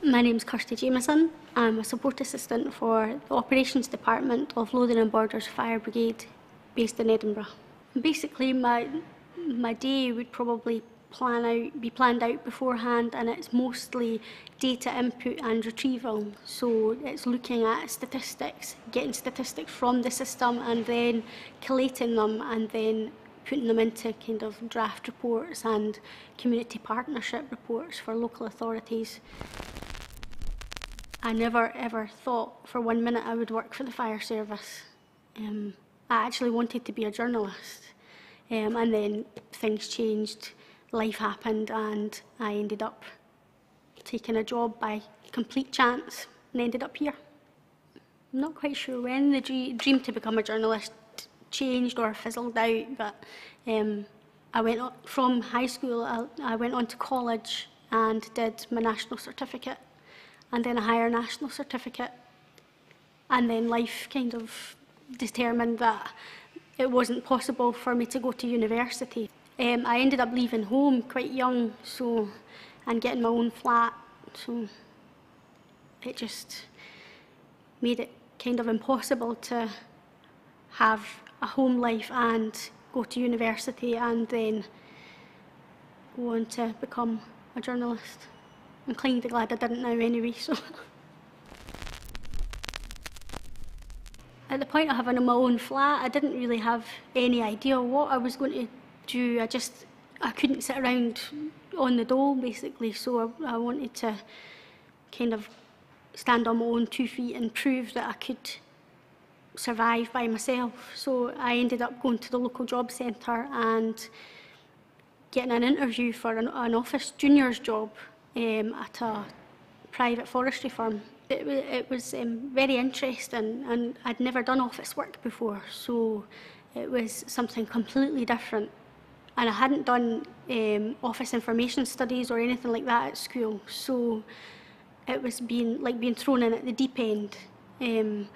My name's Kirsty. I'm a support assistant for the Operations Department of Lothian and Borders Fire Brigade based in Edinburgh. Basically, my day would probably be planned out beforehand, and it's mostly data input and retrieval. So it's looking at statistics, getting statistics from the system and then collating them and then putting them into kind of draft reports and community partnership reports for local authorities. I never ever thought for 1 minute I would work for the fire service. I actually wanted to be a journalist, and then things changed, life happened, and I ended up taking a job by complete chance and ended up here. I'm not quite sure when the dream to become a journalist changed or fizzled out, but I went on, from high school, I went on to college and did my national certificate and then a higher national certificate, and then life kind of determined that it wasn't possible for me to go to university. I ended up leaving home quite young, and getting my own flat, so it just made it kind of impossible to have a home life and go to university and then go on to become a journalist. I'm kind of glad I didn't now anyway. So at the point of having my own flat, I didn't really have any idea what I was going to do. I couldn't sit around on the dole basically, so I wanted to kind of stand on my own 2 feet and prove that I could survive by myself. So I ended up going to the local job centre and getting an interview for an office junior's job at a private forestry firm. It was very interesting, and I'd never done office work before, so it was something completely different. And I hadn't done office information studies or anything like that at school, so it was like being thrown in at the deep end. And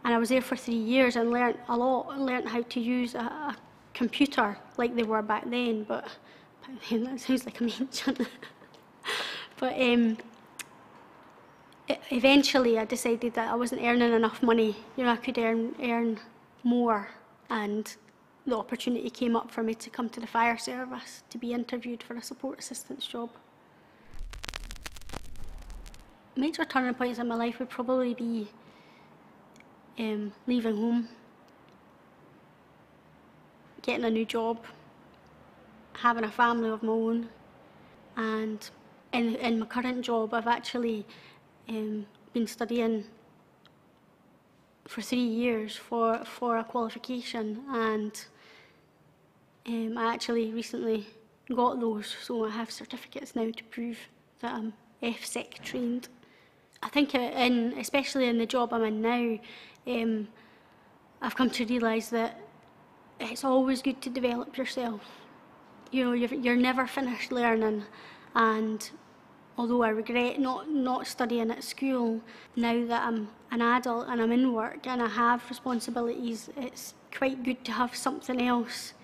I was there for 3 years and learnt a lot. I learnt how to use a computer like they were back then, but that sounds like I'm ancient. But eventually I decided that I wasn't earning enough money. I could earn more, and the opportunity came up for me to come to the fire service to be interviewed for a support assistant's job. Major turning points in my life would probably be leaving home, getting a new job, having a family of my own, and in my current job I've actually been studying for 3 years for a qualification, and I actually recently got those, so I have certificates now to prove that I'm FSEC trained. I think especially in the job I'm in now, I've come to realise that it's always good to develop yourself. You're never finished learning, and although I regret not studying at school, now that I'm an adult and I'm in work and I have responsibilities, it's quite good to have something else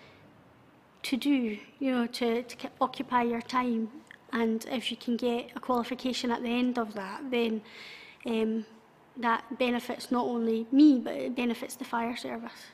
to do, to occupy your time. And if you can get a qualification at the end of that, then that benefits not only me, but it benefits the fire service.